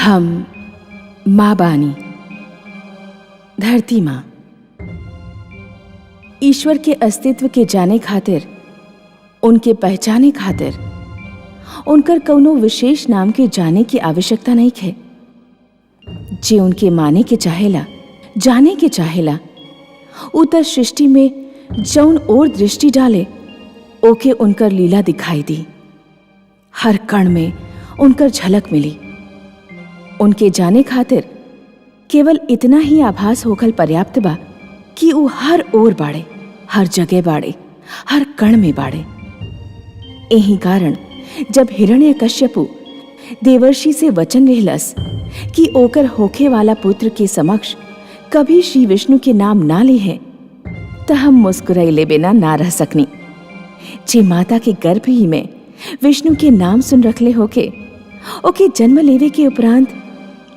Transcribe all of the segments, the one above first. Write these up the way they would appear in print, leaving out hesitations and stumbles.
हम माँ बानी, धरती माँ। ईश्वर के अस्तित्व के जाने खातिर, उनके पहचाने खातिर उनकर कौनो विशेष नाम के जाने की आवश्यकता नहीं है। जे उनके माने के चाहेला, जाने के चाहेला, उतर सृष्टि में जौन और दृष्टि डाले ओके उनकर लीला दिखाई दी। हर कण में उनकर झलक मिली। उनके जाने खातिर केवल इतना ही आभास होखल पर्याप्त बा कि वो हर ओर बाड़े, हर जगह बाड़े, हर कण में बाड़े। यही कारण जब हिरण्यकश्यपु देवर्षि से वचन लेहलस कि ओकर होखे वाला पुत्र के समक्ष कभी श्री विष्णु के नाम ना ले है, तो हम मुस्कुराइले बिना ना रह सकनी। जे माता के गर्भ ही में विष्णु के नाम सुन रखले होके, ओके जन्म लेवे के उपरांत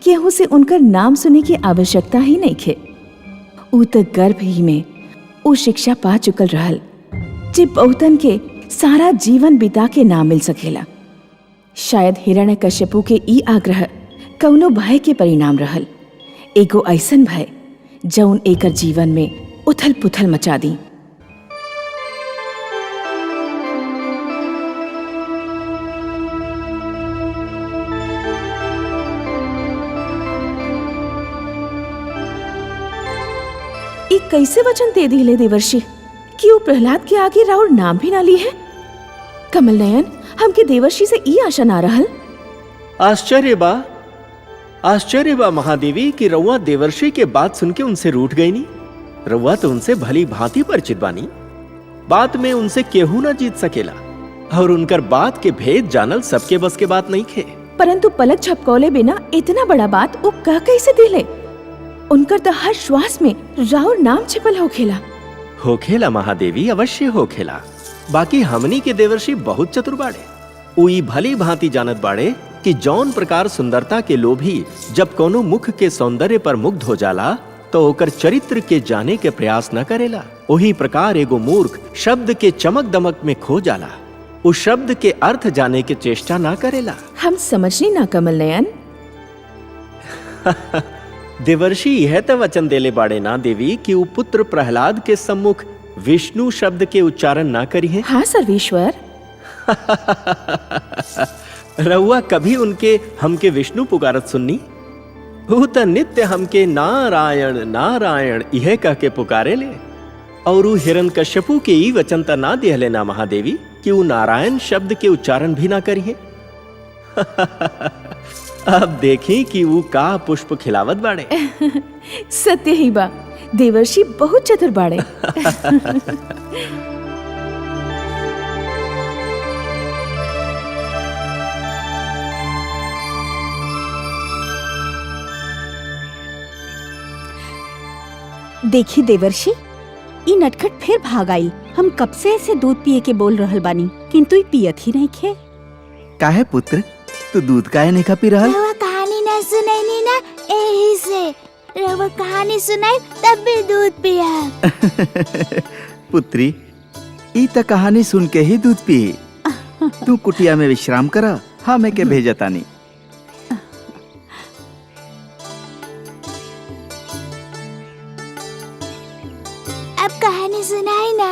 केहू से उनकर नाम सुने की आवश्यकता ही नहीं खे। ऊ तो गर्भ ही में ऊ शिक्षा पा चुकल रहल जे बहुतन के सारा जीवन बिता के ना मिल सकेला। शायद हिरण्यकश्यपु के ई आग्रह कौनो भय के परिणाम रहल, एगो ऐसन भय जौन एकर जीवन में उथल पुथल मचा दी। ई कैसे वचन दे दिले देवर्षि कि वो प्रहलाद के आगे राउर नाम भी ना ली है? कमल नयन, हमके देवर्षि से ई आशा ना रहल। आश्चर्य बा महादेवी कि रउआ देवर्षि के बात सुन के उनसे रूठ गई नी। रउआ तो उनसे भली भांति परिचित बानी। बात में उनसे केहू ना जीत सकेला और उनकर बात के भेद जानल सबके बस के बात नहीं खे। परंतु पलक झपकौले बिना इतना बड़ा बात वो कह कैसे दिले? उनकर तो हर श्वास में राउर नाम छिपल होखेला महादेवी, अवश्य होखेला। बाकी हमनी के देवर्षि बहुत चतुर बाड़े। उई भली भांति जानत बाड़े कि जौन प्रकार सुंदरता के लोभी जब कोनो मुख के सौंदर्य पर मुग्ध हो जाला तो ओकर चरित्र के जाने के प्रयास न करेला। वही प्रकार एगो मूर्ख शब्द के चमक दमक में खो जाला, उस शब्द के अर्थ जाने के चेष्टा ना करेला। हम समझनी ना कमल नयन। देवर्षि यह तो वचन देले बाड़े ना देवी कि वो पुत्र प्रहलाद के सम्मुख विष्णु शब्द के उच्चारण ना करी है। हाँ सर्वेश्वर। रउआ कभी उनके हमके विष्णु पुकारत सुननी? वो तो नित्य हमके नारायण नारायण यह कह के पुकारे ले। और वो हिरण्यकश्यपु के ई वचन त ना दिहले ना महादेवी कि वो नारायण शब्द के उच्चारण भी ना करी है। अब देखी कि वो का पुष्प खिलावत बाड़े। सत्य ही बा, देवर्षि बहुत चतुर बाड़े। देखी देवर्षि, ई नटखट फिर भाग आई। हम कब से ऐसे दूध पिए के बोल रहल बानी, किंतु ई पियत ही नहीं खे। काहे पुत्र, तू दूध काहे नहीं खा पी रहल? रवा कहानी ना सुनाई ना, यही से रवा कहानी सुनाई तब भी दूध पिया। पुत्री, ई त कहानी सुन के ही दूध पी। तू कुटिया में विश्राम करा, हमें के भेजतानी। अब कहानी सुनाई ना।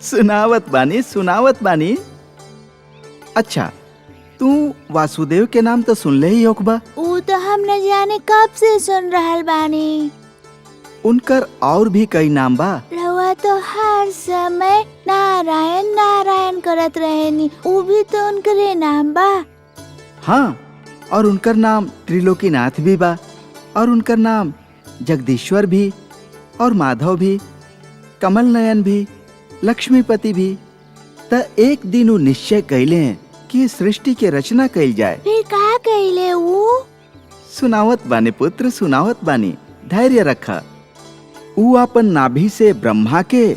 सुनावत बानी। अच्छा, तू वासुदेव के नाम तो सुन ले ही होकबा। वो तो हम न जाने कब से सुन रहल बानी। उनकर और भी कई नाम बा। रवा तो हर समय नारायण नारायण करत रहेनी, वो भी तो उनकरे नाम बा। हाँ, और उनकर नाम त्रिलोकीनाथ भी बा, और उनकर नाम जगदीश्वर भी, और माधव भी, कमल नयन भी, लक्ष्मीपति भी। त एक दिन वो निश्चय कैले हैं कि सृष्टि के रचना कैल जाए। फिर का कैले वो? सुनावत बानी पुत्र, सुनावत बानी, धैर्य रखा। वो अपन नाभि से ब्रह्मा के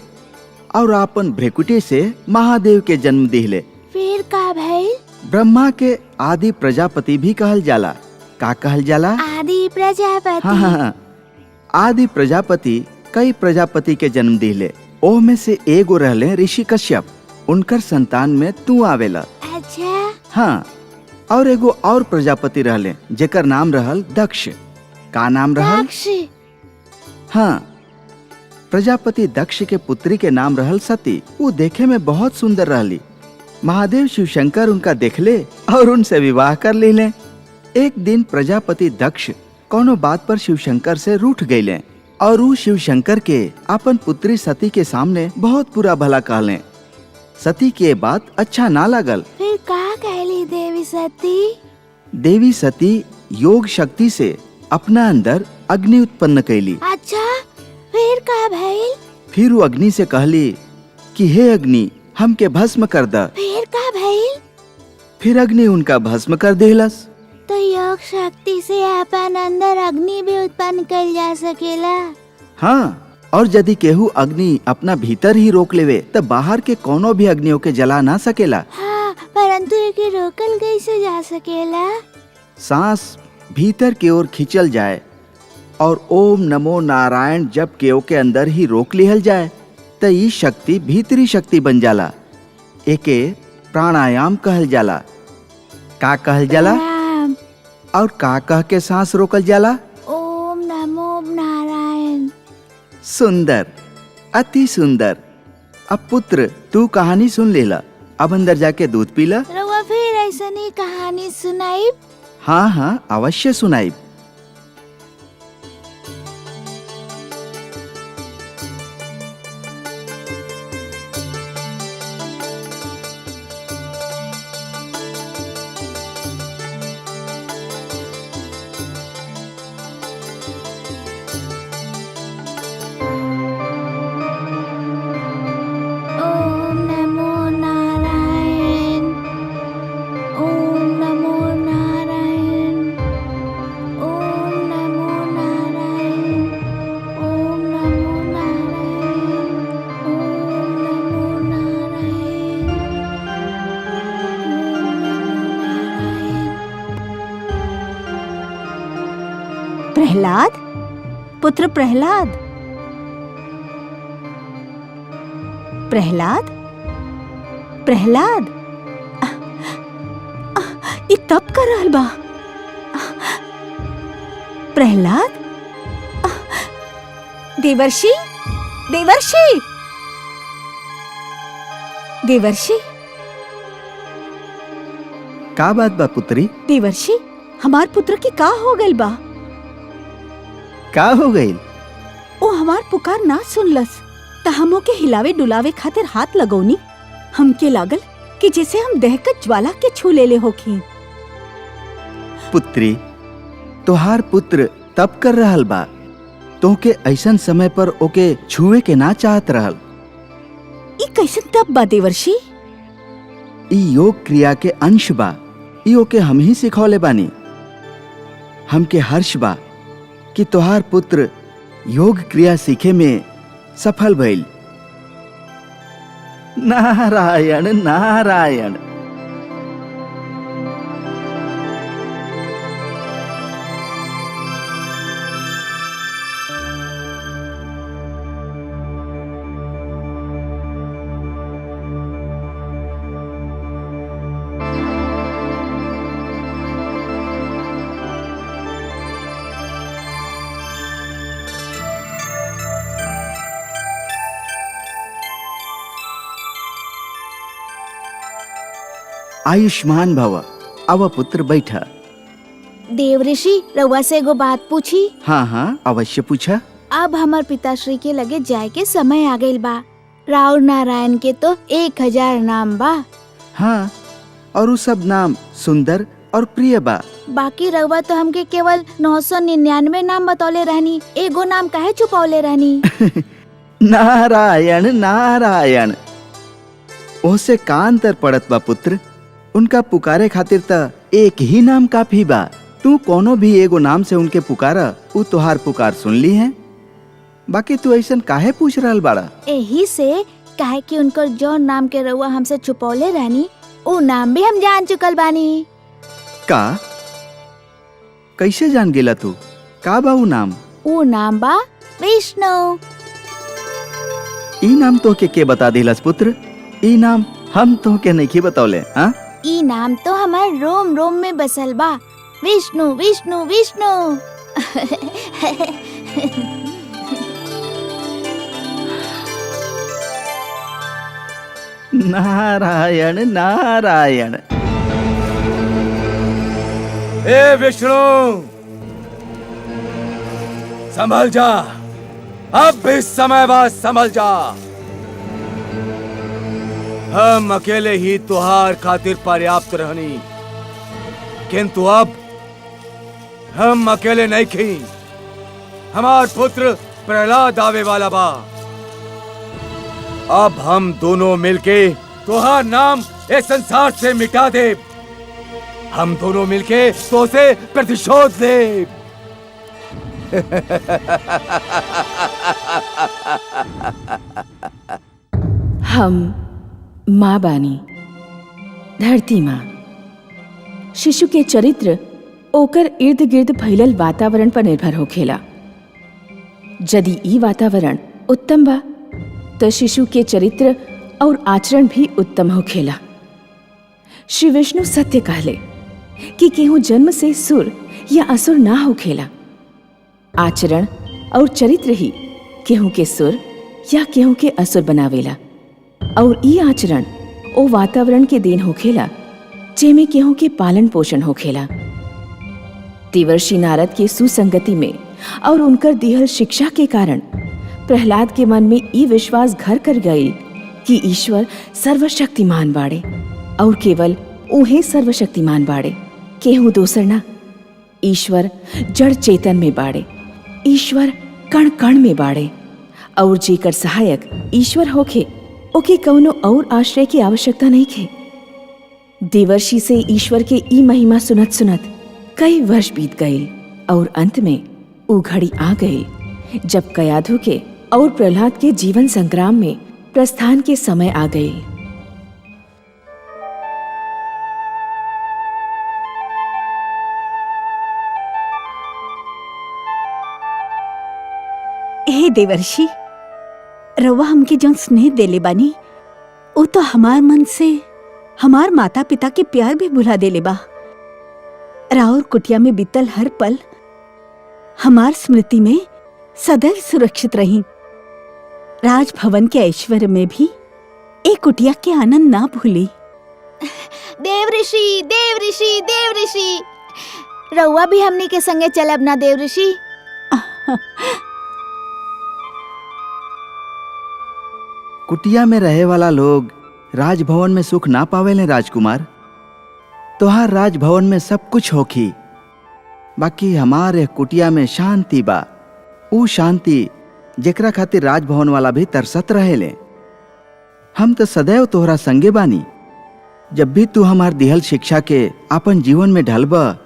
और अपन भ्रेकुटी से महादेव के जन्म दिले। फिर का भइल? ब्रह्मा के आदि प्रजापति भी कहल जाला। का कहल जाला? आदि प्रजापति। हाँ, आदि प्रजापति कई प्रजापति के जन्म दिले। ओह में से एगो रहले ऋषि कश्यप। उनकर संतान में तू आवेला। अच्छा। हाँ, और एगो और प्रजापति रहले जेकर नाम रहल दक्ष। का नाम रहल? दक्ष। हाँ, प्रजापति दक्ष के पुत्री के नाम रहल सती। वो देखे में बहुत सुंदर रहली। महादेव शिव शंकर उनका देखले और उनसे विवाह कर लेले। एक दिन प्रजापति दक्ष कोनो बात पर शिव शंकर से रूठ गईले और वो शिव शंकर के अपन पुत्री सती के सामने बहुत बुरा भला कहले। सती के बात अच्छा ना लगल। फिर का कहली देवी सती? देवी सती योग शक्ति से अपना अंदर अग्नि उत्पन्न कैली। अच्छा, फिर का भइल? फिर वो अग्नि से कहली कि हे अग्नि, हमके भस्म कर द। फिर का भइल? फिर अग्नि उनका भस्म कर देहलस। तो योग शक्ति से अपन अंदर अग्नि भी उत्पन्न कर जा सकेला। हाँ, और यदि केहू अग्नि अपना भीतर ही रोक लेवे तब बाहर के कोनो भी अग्नियों के जला ना सकेला। हाँ, परंतु एके रोकल कैसे जा सकेला? सांस भीतर की ओर खींचल जाए और ओम नमो नारायण जब केहू के अंदर ही रोक लिहल जाए तो ये शक्ति भीतरी शक्ति बन जाला। एके प्राणायाम कहल जाला। का कहल जाला? प्रणाम। और का कह के सांस रोकल जाला? ओम नमो नारायण। सुंदर, अति सुंदर। अब पुत्र, तू कहानी सुन लेला, अब अंदर जाके दूध पीला। रउआ फिर ऐसनी कहानी सुनाई? हाँ हाँ, अवश्य सुनाई। ओम नमो नारायण। ओम नमो नारायण। ओम नमो नारायण। ओम नमो नारायण। ओम नमो नारायण। ओम नमो नारायण। प्रहलाद, पुत्र प्रहलाद, प्रहलाद, प्रहलाद, ये तब कर रहल बा। प्रहलाद, देवर्षि, देवर्षि, देवर्षि, का बात बा पुत्री? देवर्षि, हमार पुत्र के का हो गइल बा? का हो गई? ओ हमार पुकार ना सुनलस त हमो के हिलावे डुलावे खातिर हाथ लगौनी। हमके लागल कि जैसे हम दहकत ज्वाला के छू लेले होखी। पुत्री, तोहार पुत्र तब कर रहल बा। तोहके ऐसन समय पर ओके छुए के ना चाहत रहल। ई कैसन तब बा देवर्षि? ई योग क्रिया के अंश बा। ई ओके हम ही सिखौले बानी। हमके हर्ष बा कि तोहार पुत्र योग क्रिया सीखे में सफल भइल। नारायण नारायण। आयुष्मान भव। अब पुत्र बैठा। देव ऋषि, रउआ से एगो बात पूछी? हाँ हाँ, अवश्य पूछा। अब हमार पिताश्री के लगे जाए के समय आ गइल बा। राउर नारायण के तो 1000 नाम बा। हाँ, और वो सब नाम सुंदर और प्रिय बा। बाकी रउआ तो हमके केवल 999 नाम बतौले रहनी। एगो नाम काहे छुपौले रहनी? नारायण नारायण। ओसे का अंतर पड़त बा पुत्र? उनका पुकारे खातिर त एक ही नाम काफी बा। तू कोनो भी एगो नाम से उनके पुकारा, उ तोहार पुकार सुन ली है। बाकी तू ऐसन काहे पूछ रहल बाड़ा? यही से काहे कि उनकर जो नाम के रउआ हमसे छुपौले रहनी, वो नाम भी हम जान चुकल बानी। का? कैसे जान गेला तू? का बा उ नाम? वो नाम बा विष्णु। ई नाम तो के बता दिलस पुत्र? ई नाम हम तो के नहीं बतौले। हाँ, ई नाम तो हमार रोम रोम में बसल बा, विष्णु विष्णु विष्णु। नारायण नारायण। ए विष्णु, संभल जा, अब भी समय बाद संभल जा। हम अकेले ही तुहार खातिर पर्याप्त रहनी, किंतु अब हम अकेले नहीं खी। हमार पुत्र प्रहलाद आवे वाला बा। अब हम दोनों मिलके तुहार नाम इस संसार से मिटा दे। हम दोनों मिलके तो से प्रतिशोध दे। हम माँ बानी, धरती माँ। शिशु के चरित्र ओकर इर्द गिर्द फैलल वातावरण पर निर्भर होखेला। यदि ई वातावरण उत्तम बा तो शिशु के चरित्र और आचरण भी उत्तम होखेला। श्री विष्णु सत्य कहले कि केहू जन्म से सुर या असुर ना होखेला। आचरण और चरित्र ही केहू के सुर या केहू के असुर बनावेला। और ई आचरण ओ वातावरण के देन होखेला जेमे केहू के पालन पोषण होखेला। देवर्षि नारद के सुसंगति में और उनकर दिहल शिक्षा के कारण प्रहलाद के मन में ई विश्वास घर कर गई कि ईश्वर सर्वशक्तिमान बाड़े और केवल उहे सर्वशक्तिमान बाड़े, केहू दोसर ना। ईश्वर जड़ चेतन में बाड़े, ईश्वर कण कण में बाड़े और जेकर सहायक ईश्वर होखे ओके कौनो और आश्रय की आवश्यकता नहीं खे। देवर्षि से ईश्वर के ई महिमा सुनत सुनत कई वर्ष बीत गए और अंत में ऊ घड़ी आ गई जब कयाधु के और प्रहलाद के जीवन संग्राम में प्रस्थान के समय आ गए। हे देवर्षि, रउआ हमके जौन स्नेह देले बानी वो तो हमार मन से हमार माता पिता के प्यार भी भुला देले बा। राउर कुटिया में बीतल हर पल हमार स्मृति में सदैव सुरक्षित रही। राजभवन के ऐश्वर्य में भी एक कुटिया के आनंद ना भूली। देव ऋषि देव ऋषि देव ऋषि, रउआ भी हमनी के संगे चलब ना देव ऋषि? कुटिया में रहे वाला लोग राजभवन में सुख ना पावेले राजकुमार। तोहार राजभवन में सब कुछ होखी, बाकी हमारे कुटिया में शांति बा। ऊ शांति जेकरा खातिर राजभवन वाला भी तरसत रहेले। हम तो सदैव तोहरा संगे बानी। जब भी तू हमार दिहल शिक्षा के अपन जीवन में ढलबा,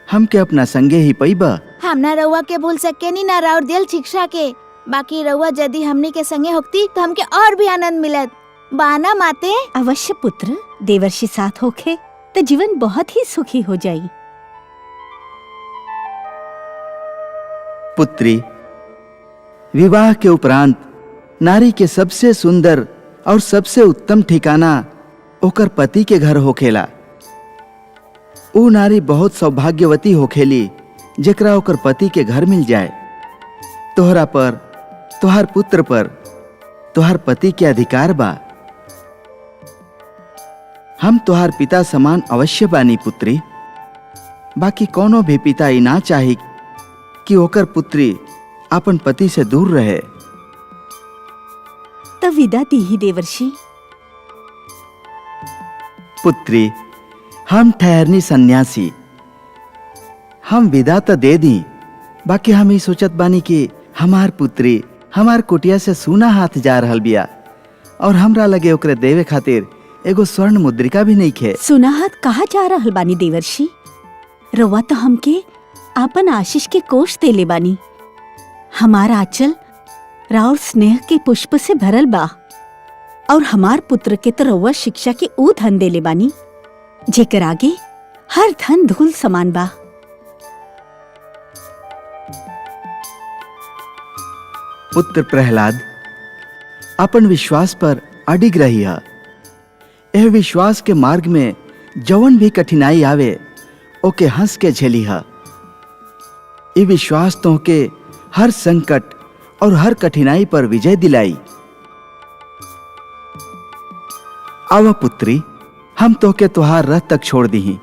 हमके अपना संगे ही पैबा। हम ना रउआ के भूल सके नी ना राउर दिल शिक्षा के। बाकी रउआ यदि हमनी के संगे होती तो हमके और भी आनंद मिलत। बाना माते? अवश्य पुत्र, देवर्षि साथ होखे तो जीवन बहुत ही सुखी हो जाई। पुत्री, विवाह के उपरांत नारी के सबसे सुंदर और सबसे उत्तम ठिकाना ओकर पति के घर होखेला। ऊ नारी बहुत सौभाग्यवती होखेली जेकरा ओकर पति के घर मिल जाए। तोहरा पर, तोहर पुत्र पर, तोहर पति के अधिकार बा। हम तोहर पिता समान अवश्य बानी पुत्री। बाकी कोनो भी पिता ई ना चाही कि ओकर पुत्री अपन पति से दूर रहे। तब विदा दी ही देवर्षि। पुत्री, हम ठहरनी सन्यासी। हम विदा तो दे दी, बाकी हम ही सोचत बानी कि हमार पुत्री हमार कुटिया से सूना हाथ जा रहल बिया और हमरा लगे ओकरे देवे खातिर एगो स्वर्ण मुद्रिका भी नहीं खे। सुना हाथ कहा जा रहल बानी देवर्षि? रउआ तो हमके आपन आशीष के कोष देले बानी। हमार आंचल राउर स्नेह के पुष्प से भरल बा और हमार पुत्र के तो रउआ शिक्षा के ऊ धन देले बानी जेकर आगे हर धन धूल समान बा। पुत्र प्रहलाद, अपन विश्वास पर अडिग रही है। यह विश्वास के मार्ग में जवन भी कठिनाई आवे ओके हंस के झेली हा। ई विश्वास तो के हर संकट और हर कठिनाई पर विजय दिलाई। आवा पुत्री, हम तो के तुहार रथ तक छोड़ दी।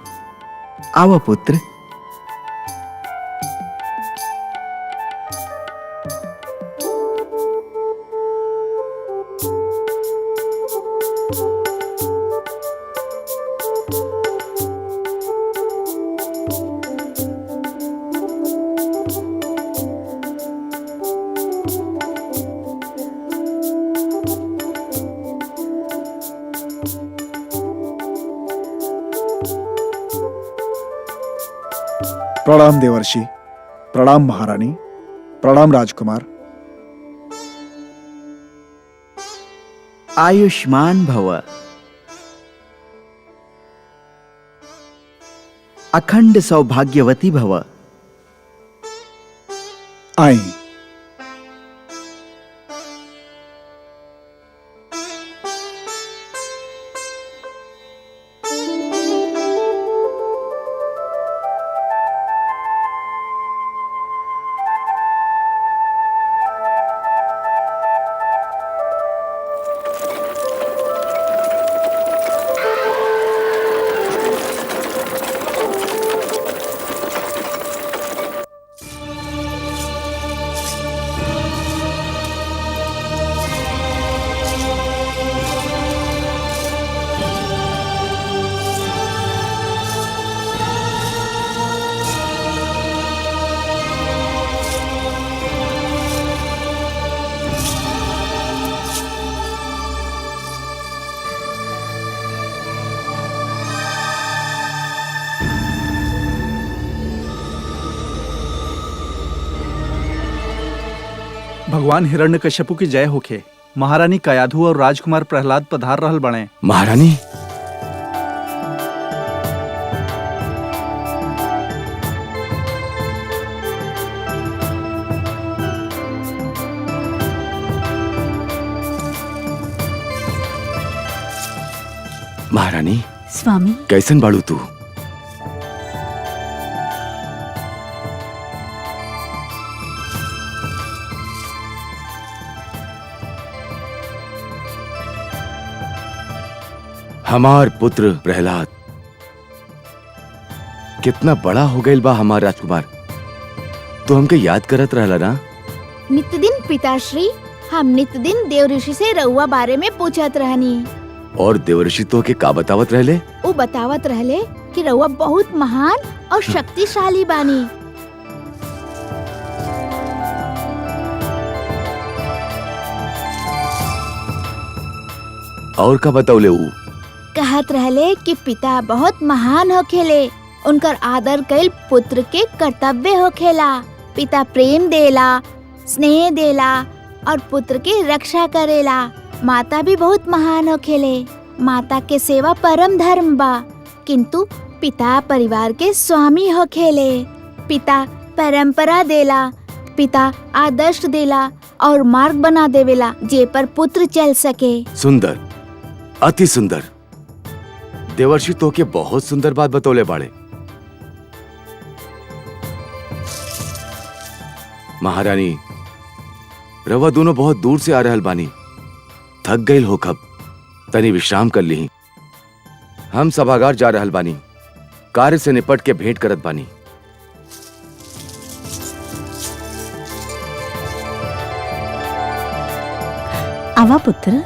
आवा पुत्र। प्रणाम देवर्षि, प्रणाम महारानी, प्रणाम राजकुमार। आयुष्मान भव। अखंड सौभाग्यवती भव। आई। भगवान हिरण्यकश्यपु की जय होखे। महारानी कयाधु और राजकुमार प्रहलाद पधार रहल बणे। महारानी, महारानी स्वामी, कैसन बाड़ू तू? हमार पुत्र प्रहलाद कितना बड़ा हो गइल बा हमार राजकुमार। तो हमके याद करत रहला ना? नित्य दिन पिताश्री, हम नित्य दिन देव ऋषि से रउआ बारे में पूछत रहनी। और देवर्षि तो के का बतावत रहले? वो बतावत रहले कि रउआ बहुत महान और शक्तिशाली बानी। और का बतावले ऊ? कहत रहले कि पिता बहुत महान होखेले, उनकर आदर कईल पुत्र के कर्तव्य होखेला। पिता प्रेम देला, स्नेह देला और पुत्र के रक्षा करेला। माता भी बहुत महान होखेले, माता के सेवा परम धर्म बा। किंतु पिता परिवार के स्वामी होखेले। पिता परंपरा देला, पिता आदर्श देला और मार्ग बना देवेला जे पर पुत्र चल सके। सुंदर, अति सुंदर। देवर्षि तो के बहुत सुंदर बात बतौले बाड़े। महारानी, रवा दोनों बहुत दूर से आ रहल बानी, थक गईल हो खब, तनी विश्राम कर ली। हम सभागार जा रहल बानी, कार्य से निपट के भेंट करत बानी। आवा पुत्र।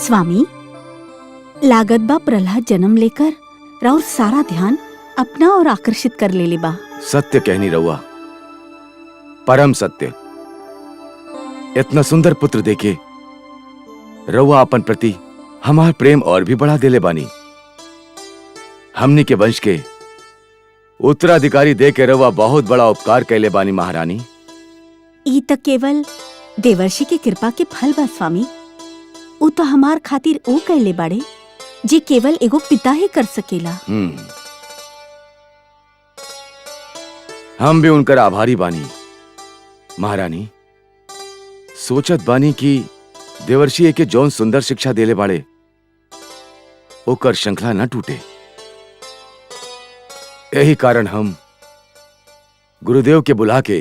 स्वामी, लागत बा प्रहलाद जन्म लेकर राउर सारा ध्यान अपना और आकर्षित कर ले बा। सत्य कहनी रउआ, परम सत्य। इतना सुंदर पुत्र देके रउआ अपन प्रति हमार प्रेम और भी बढ़ा देले बानी। हमनी के वंश के उत्तराधिकारी दे के रउआ बहुत बड़ा उपकार कैले बानी महारानी। ई त केवल देवर्षि की कृपा के फल बा स्वामी। ऊ तो हमार खातिर ओ कैले बाड़े जे केवल एगो पिता ही कर सकेला। हम भी उनकर आभारी बानी महारानी। सोचत बानी कि देवर्षि के जौन सुंदर शिक्षा देले बाड़े ओकर श्रृंखला न टूटे। यही कारण हम गुरुदेव के बुला के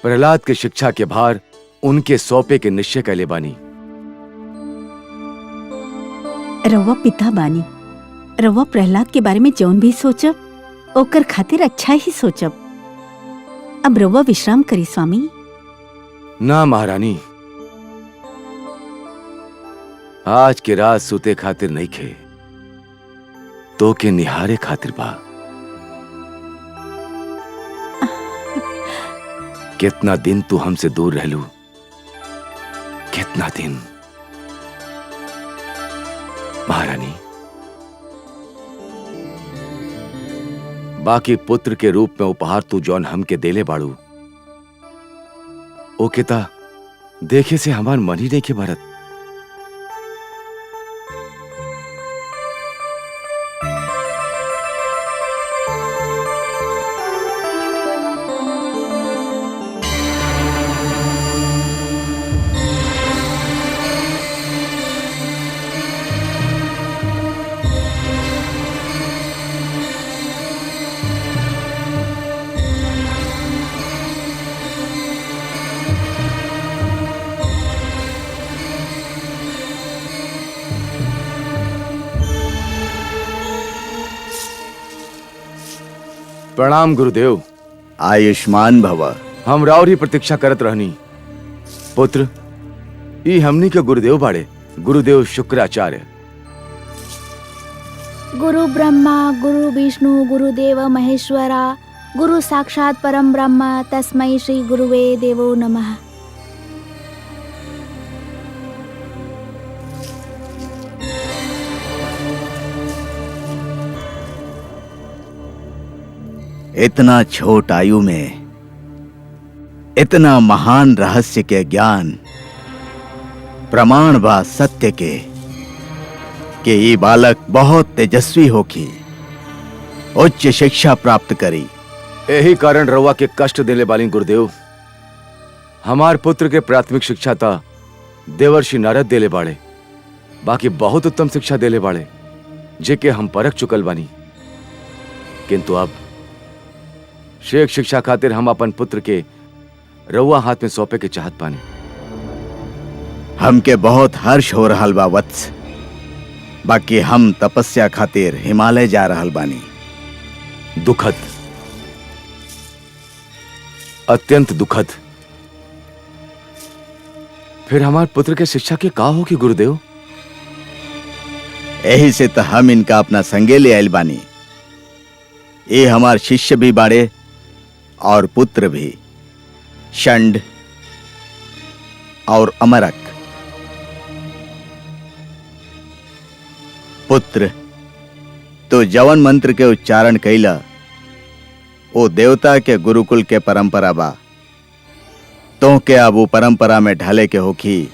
प्रहलाद के शिक्षा के भार उनके सौंपे के निश्चय कैले बानी। रउआ पिता बानी, रउआ प्रहलाद के बारे में जौन भी सोचब ओकर खातिर अच्छा ही सोचब। अब रउआ विश्राम करी स्वामी। ना महारानी, आज के रात सुते खातिर नहीं खे, तो के निहारे खातिर बा। कितना दिन तू हमसे दूर रहलू, कितना दिन। महारानी, बाकी पुत्र के रूप में उपहार तू जौन हमके देले बाड़ू ओ केता देखे से हमार मन ही नहीं के भरत। प्रणाम गुरुदेव। आयुष्मान भव। हम राउर ही प्रतीक्षा करत रहनी। पुत्र, ई हमनी के गुरुदेव बाड़े, गुरुदेव शुक्राचार्य। गुरु ब्रह्मा गुरु विष्णु गुरुदेव महेश्वरा गुरु साक्षात परम ब्रह्म तस्मै श्री गुरुवे देवो नमः। इतना छोट आयु में इतना महान रहस्य के ज्ञान, प्रमाण बा सत्य के कि ये बालक बहुत तेजस्वी होखी, उच्च शिक्षा प्राप्त करी। यही कारण रउआ के कष्ट देले बाली गुरुदेव। हमार पुत्र के प्राथमिक शिक्षा था देवर्षि नारद देले बाड़े, बाकी बहुत उत्तम शिक्षा देले बाड़े जेके हम परख चुकल बानी। किंतु अब शेख शिक्षा खातिर हम अपन पुत्र के रउआ हाथ में सौंपे के चाहत पानी। हमके बहुत हर्ष हो रहल बा वत्स, बाकी हम तपस्या खातिर हिमालय जा रहल बानी। दुखद, अत्यंत दुखद। फिर हमार पुत्र के शिक्षा के का होगी गुरुदेव? यही से तो हम इनका अपना संगे ले आयल बानी। ये हमार शिष्य भी बाड़े और पुत्र भी, षंड और अमरक। पुत्र, तो जवन मंत्र के उच्चारण कैला वो देवता के गुरुकुल के परंपरा बा। तो के अब वो परंपरा में ढले के होखी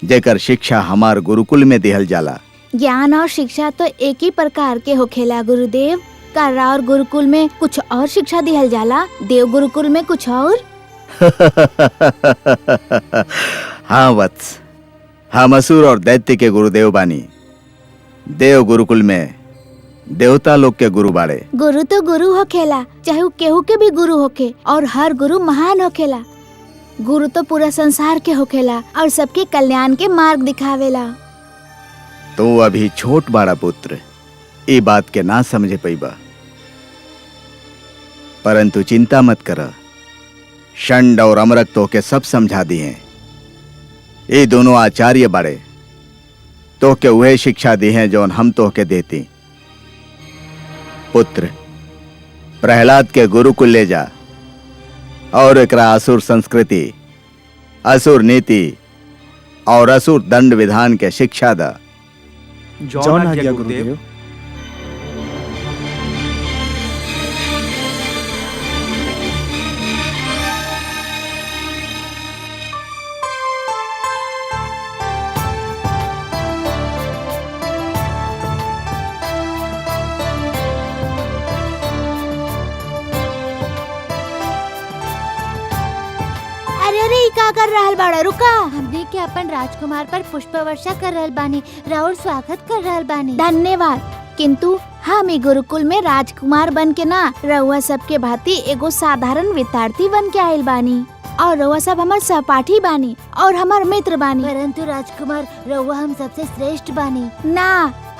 जेकर शिक्षा हमार गुरुकुल में दिहल जाला। ज्ञान और शिक्षा तो एक ही प्रकार के होखेला गुरुदेव। का और गुरुकुल में कुछ और शिक्षा दिहल जाला, देव गुरुकुल में कुछ और। हाँ वत्स, हम असुर और दैत्य के गुरुदेव बानी। देव गुरुकुल में देवता लोग के गुरु बाड़े। गुरु तो गुरु होखेला, चाहे वो केहू के भी गुरु होखे, और हर गुरु महान होखेला। गुरु तो पूरा संसार के होखेला और सबके कल्याण के मार्ग दिखावेला। तो अभी छोट बाड़ा पुत्र, ये बात के ना समझे पैबा, परंतु चिंता मत कर। षंड और अमरक तो के सब समझा दिए। ये दोनों आचार्य बड़े तो के वह शिक्षा दी हैं जो हम तो के देती। पुत्र प्रहलाद के गुरुकुल ले जा और एकरा असुर संस्कृति, असुर नीति और असुर दंड विधान के शिक्षा दा। जौन आज्ञा गुरुदेव। अरे अरे ई का कर रहल बाड़ा, रुका। हमने के अपन राजकुमार पर पुष्प वर्षा कर रहल बानी, राउर स्वागत कर रहल बानी। धन्यवाद। किंतु हम ई गुरुकुल में राजकुमार बन के ना, रउआ सबके भांति एगो साधारण विद्यार्थी बन के आयल बानी और रउआ सब हमार सहपाठी बानी और हमार मित्र बानी। परंतु राजकुमार रउआ हम सबसे श्रेष्ठ बानी ना।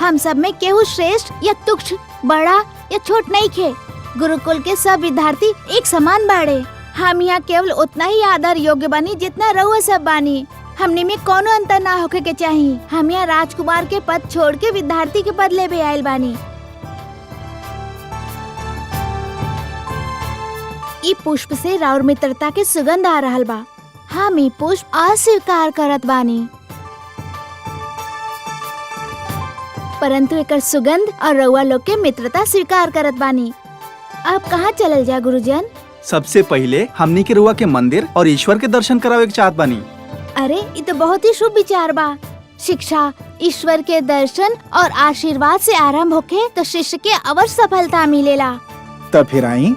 हम सब में केहू श्रेष्ठ या तुच्छ, बड़ा या छोट नहीं खे। गुरुकुल के सब विद्यार्थी एक समान बाड़े। हम यहाँ केवल उतना ही आदर योग्य बानी जितना रउआ सब बानी। हमने में कोनो अंतर ना होके के चाहिए। हम यहाँ राजकुमार के पद छोड़ के विद्यार्थी के पद ले आयल बानी। ई पुष्प से राउर मित्रता के सुगंध आ रहल बा। हम ई पुष्प अस्वीकार करत बानी, परंतु एकर सुगंध और रउआ लोग के मित्रता स्वीकार करत बानी। अब कहाँ चलल जा गुरुजन? सबसे पहले हमनी के रुआ के मंदिर और ईश्वर के दर्शन करावे के चाहत बानी। अरे ये तो बहुत ही शुभ विचार बा। शिक्षा ईश्वर के दर्शन और आशीर्वाद से आरंभ होके तो शिष्य के अवश्य सफलता मिलेला। तब फिर आई।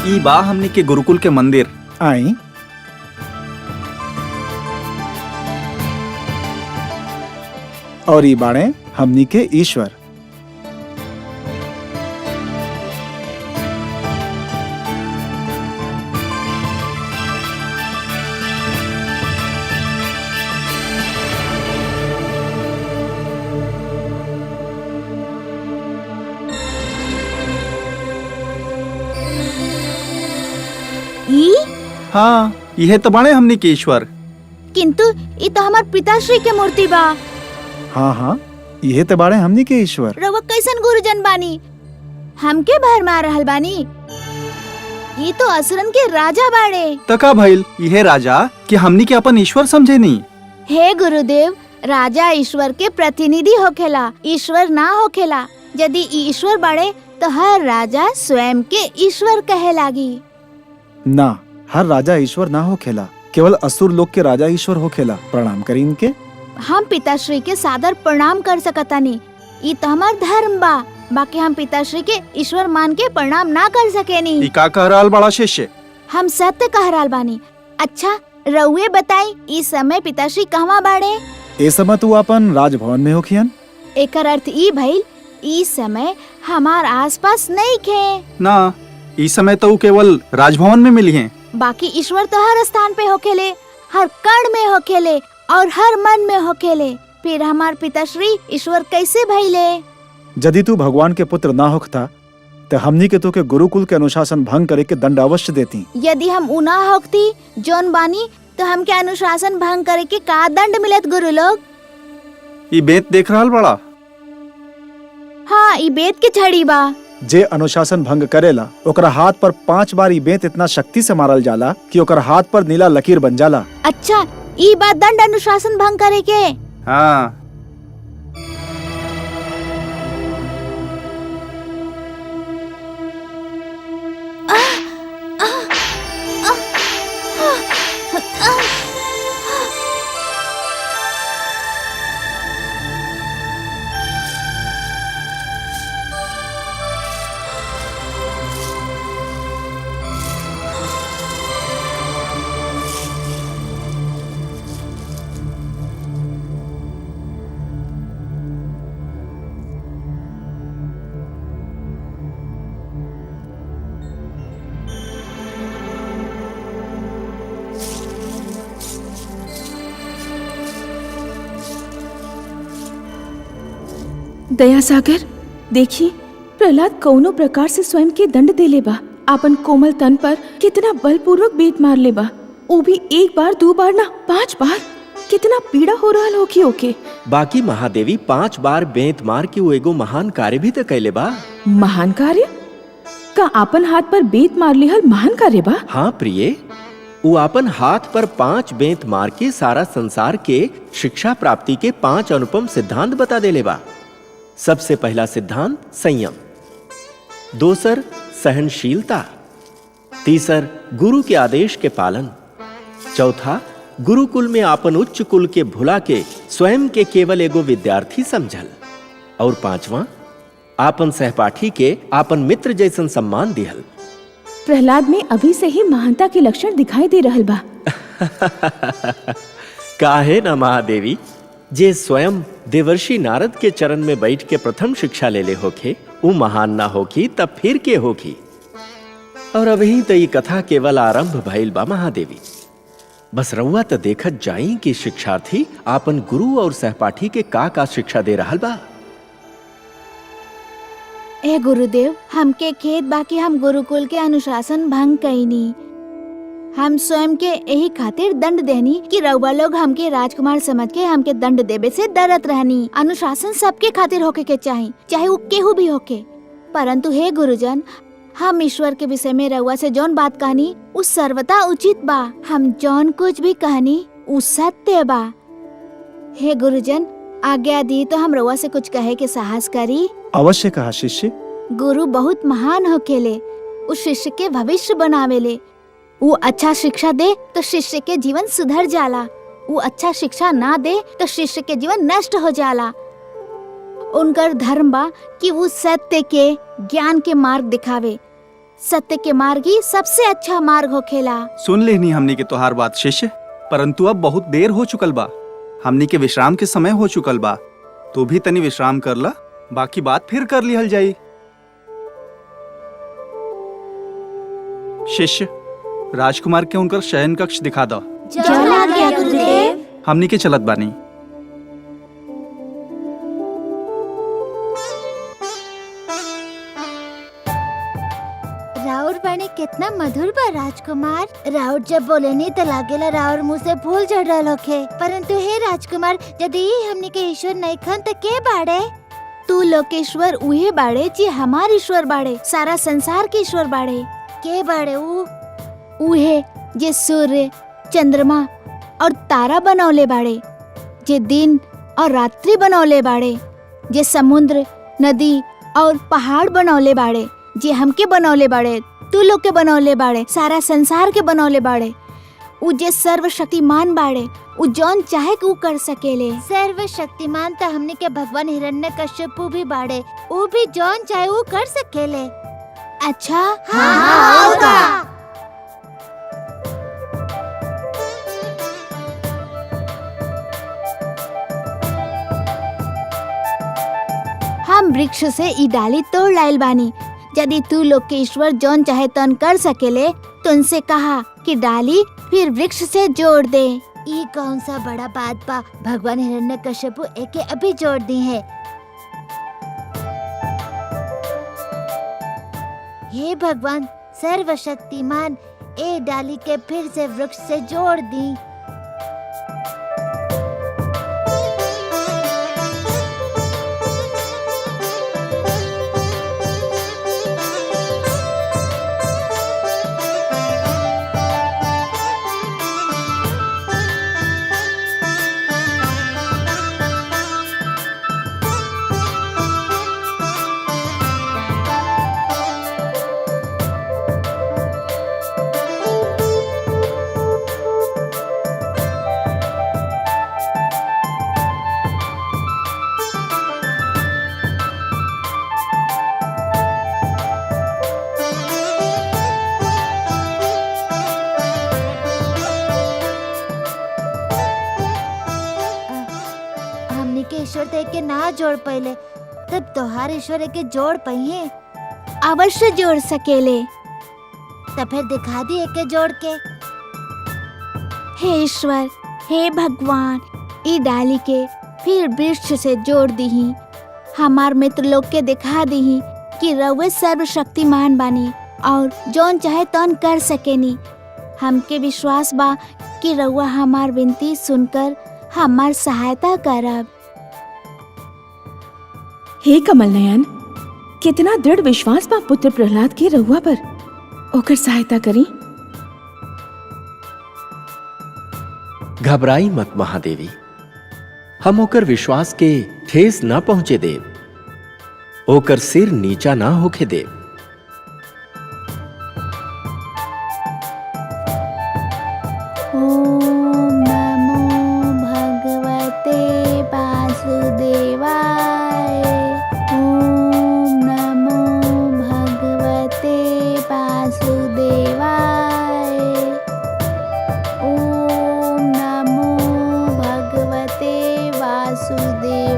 ई बा हमनी के गुरुकुल के मंदिर। आई। और ई बाणे हमनी के ईश्वर। ई हाँ, यह तो बाणे हमनी के ईश्वर। किंतु ये तो हमार पिताश्री के मूर्ति बा। हाँ हाँ, यह तो बाणे हमनी के ईश्वर। रउआ कैसन गुरुजन बानी, हमके भर मार रहल बानी। ये तो असुरन के राजा बाड़े। तका भइल यह राजा कि हमनी के अपन ईश्वर समझे नी। हे गुरुदेव, राजा ईश्वर के प्रतिनिधि होखेला, ईश्वर ना होखेला। यदि ई ईश्वर बाड़े तो हर राजा स्वयं के ईश्वर कहे लागी। ना, हर राजा ईश्वर ना हो खेला, केवल असुर लोग के राजा ईश्वर हो खेला। प्रणाम करी इनके। हम पिताश्री के सादर प्रणाम कर सकतानी, ई तो हमार धर्म बा। बाकी हम पिताश्री के ईश्वर मान के प्रणाम ना कर सकेनी। ई का कह रहल बड़ा शिष्य? हम सत्य कह रहल बानी। अच्छा रउए बताई, ई समय पिताश्री कहवा बाड़े? ए समय तू अपन राजभवन में होखियन। एकर अर्थ ई भइल ई समय हमार आसपास नहीं खे। ना, इस समय तो केवल राजभवन में मिली हैं। बाकी ईश्वर तो हर स्थान पे होखेले, हर कण में होखेले और हर मन में होखेले। फिर हमार पिताश्री ईश्वर कैसे भइले? यदि तू भगवान के पुत्र ना होखता तो हमनी के तो के गुरुकुल के अनुशासन भंग करे के दंड अवश्य देती। यदि हम उना होती जोन बानी तो हमके अनुशासन भंग करे के का दंड मिलत गुरु लोग? ई बेत देख रहल बड़ा? हाँ, ई बेत के छड़ी बा। जे अनुशासन भंग करेला ओकरा हाथ पर 5 बार ई बेत इतना शक्ति से मारल जाला कि ओकर हाथ पर नीला लकीर बन जाला। अच्छा, ई बात दंड अनुशासन भंग करे के। हाँ। दया सागर देखी, प्रहलाद कौनो प्रकार से स्वयं के दंड दे लेबा। आपन कोमल तन पर कितना बलपूर्वक बेत मार लेबा, वो भी एक बार, दो बार ना 5 बार। कितना पीड़ा हो रहल होगी ओके। बाकी महादेवी 5 बार बेंत मार के वो एगो महान कार्य भी तो कैले बा। महान कार्य का? आपन हाथ पर बेत मार लिहल महान कार्य बा? हाँ प्रिय, वो अपन हाथ पर 5 बेंत मार के सारा संसार के शिक्षा प्राप्ति के 5 अनुपम सिद्धांत बता देले बा। सबसे पहला सिद्धांत संयम, दूसर सहनशीलता, तीसर गुरु के आदेश के पालन, चौथा गुरुकुल में आपन उच्च कुल के भुला के स्वयं के केवल एगो विद्यार्थी समझल, और पांचवा आपन सहपाठी के आपन मित्र जैसन सम्मान दिहल। प्रहलाद में अभी से ही महानता के लक्षण दिखाई दे रहल बा। काहे न महादेवी, जे स्वयं देवर्षि नारद के चरण में बैठ के प्रथम शिक्षा ले ले होखे, वो महान ना होखी तब फिर के होखी। और अभी तो ये कथा केवल आरंभ भइल बा महादेवी। बस रउआ तो देखत जाई कि शिक्षार्थी आपन गुरु और सहपाठी के का शिक्षा दे रहल बा। ए गुरुदेव, हमके खेत बाकी हम गुरुकुल के अनुशासन भंग कईनी। हम स्वयं के यही खातिर दंड देनी कि रउआ लोग हमके राजकुमार समझ के हमके दंड देवे से डरत रहनी। अनुशासन सबके खातिर होके के चाही, चाहे वो केहू भी होके। परंतु हे गुरुजन, हम ईश्वर के विषय में रउआ से जौन बात कहनी उ सर्वथा उचित बा। हम जौन कुछ भी कहनी उ सत्य बा। हे गुरुजन, आज्ञा दी तो हम रउआ से कुछ कहे के साहस करी। अवश्य कहा शिष्य। गुरु बहुत महान होखेले, उस शिष्य के भविष्य बनावेले। वो अच्छा शिक्षा दे तो शिष्य के जीवन सुधर जाला, वो अच्छा शिक्षा ना दे तो शिष्य के जीवन नष्ट हो जाला। उनकर धर्म बा कि वो सत्य के ज्ञान के मार्ग दिखावे। सत्य के मार्ग ही सबसे अच्छा मार्ग होखेला। सुन लेनी हमनी के तोहार बात शिष्य, परंतु अब बहुत देर हो चुकल बा। हमनी के विश्राम के समय हो चुकल बा। तू भी तनी विश्राम कर ला, बाकी बात फिर कर लिहल जाई। शिष्य, राजकुमार के उनकर शयन कक्ष दिखा दो। जौन आज्ञा गुरुदेव। हमनी के चलत बानी। राउर बाणी कितना मधुर बा राजकुमार। राउर जब बोले नहीं तो लागेला राउर मुँह से फूल झड़ रहल होखे। परंतु हे राजकुमार, यदि हमनी के ईश्वर नहीं खन तो के बाड़े? तू लोकेश्वर उहे बाड़े जी हमार ईश्वर बाड़े, सारा संसार के ईश्वर बाड़े। के बाड़े उहे जे सूर्य, चंद्रमा और तारा बनौले बाड़े, जे दिन और रात्रि बनौले बाड़े, जे समुद्र, नदी और पहाड़ बनौले बाड़े, जे हमके बनौले बाड़े, तू लोग के बनौले बाड़े, सारा संसार के बनौले बाड़े। उ जे सर्वशक्तिमान बाड़े, उ जौन चाहे उ कर सकेले। सर्वशक्तिमान तो हमने के भगवान हिरण्यकश्यपु भी बाड़े, उ भी जौन चाहे उ कर सकेले। अच्छा हाँ होगा। हम वृक्ष से ई डाली तोड़ लाइल बानी। यदि तू लोग के ईश्वर जौन चाहे तौन कर सकेले तो उनसे कहा कि डाली फिर वृक्ष से जोड़ दे। ये कौन सा बड़ा बात बा, भगवान हिरण्यकश्यपु एके अभी जोड़ दी है। हे भगवान सर्वशक्तिमान, ए डाली के फिर से वृक्ष से जोड़ दी। ईश्वर देख के ना जोड़ पहले, तब तोहार ईश्वर के जोड़ पहिए। अवश्य जोड़ सकेले। तो फिर दिखा दी एके जोड़ के। हे ईश्वर, हे भगवान, ई डाली के फिर वृक्ष से जोड़ दी। हमार मित्र लोग के दिखा दी कि रउए सर्वशक्तिमान बानी और जौन चाहे तौन कर सकेनी। हमके विश्वास बा कि रउआ हमार विनती सुनकर हमार सहायता करब। हे कमल नयन, कितना दृढ़ विश्वास बा पुत्र प्रहलाद के रहुआ पर। ओकर सहायता करी। घबराई मत महादेवी, हम ओकर विश्वास के ठेस न पहुंचे देव, ओकर सिर नीचा ना होके देव। ओम नमो भगवते वासुदेवाय। ओम नमो भगवते वासुदेवाय। ओम नमो भगवते वासुदेवाय।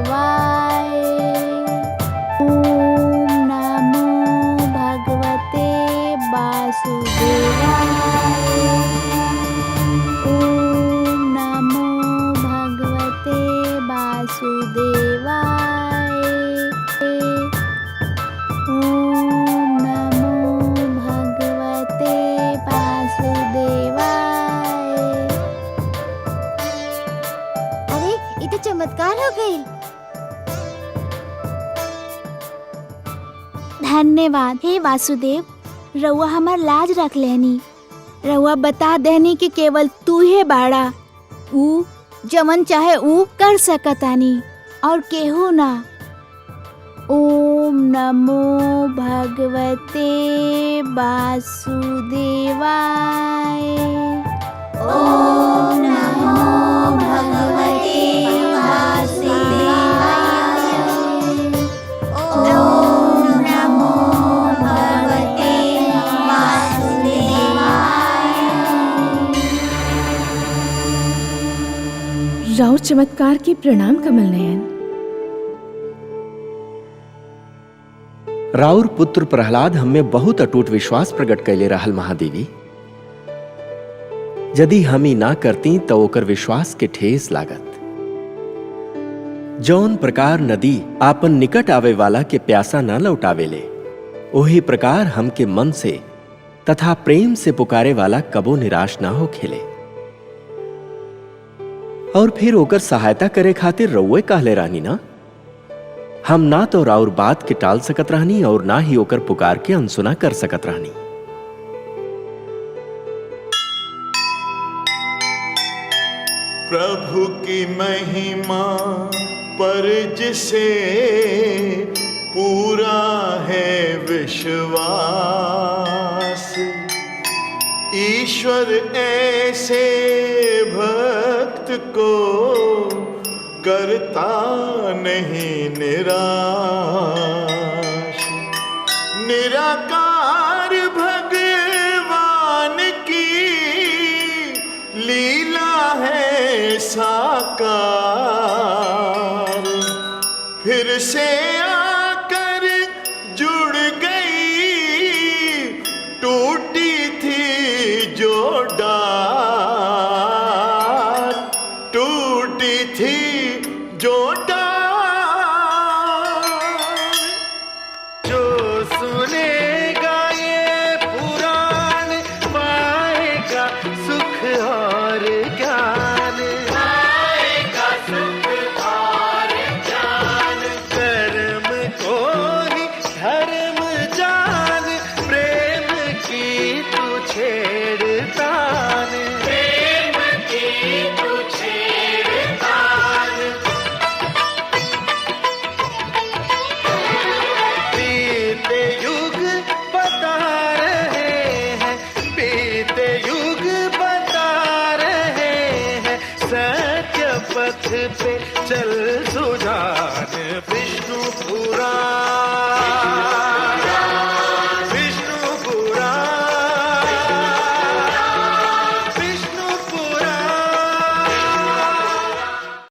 ओम नमो भगवते वासुदेवाय। ओम नमो भगवते वासुदेवाय। ओम नमो भगवते वासुदेवाय। अरे ये तो चमत्कार हो गई। धन्यवाद हे वासुदेव, रउआ हमार लाज रख लेनी। रउआ बता देनी कि केवल तू ही बाड़ा, ऊ जमन चाहे ऊ कर सकतानी और केहू ना। ओम नमो भगवते वासुदेवाय। ओम नमो भगवते वासुदेवाय। ओम नमो भगवते वासुदेवाय। राउर चमत्कार के प्रणाम कमल नयन। राउर पुत्र प्रहलाद हमें बहुत अटूट विश्वास प्रकट कैले रहल महादेवी। यदि हम ही ना करती तो ओकर विश्वास के ठेस लागत। जौन प्रकार नदी आपन निकट आवे वाला के प्यासा न लौटावेले, वही प्रकार हमके मन से तथा प्रेम से पुकारे वाला कबो निराश ना हो खेले। और फिर ओकर सहायता करे खातिर रउए कहले रहनी ना। हम ना तो राउर बात के टाल सकत रहनी और ना ही ओकर पुकार के अनसुना कर सकत रहनी। प्रभु की महिमा पर जिसे पूरा है विश्वास, ईश्वर ऐसे भक्त को करता नहीं निराश। निराकार भगवान की लीला है साकार, फिर से आकर जुड़ गई टूटी थी जो डार, टूटी थी जो डार।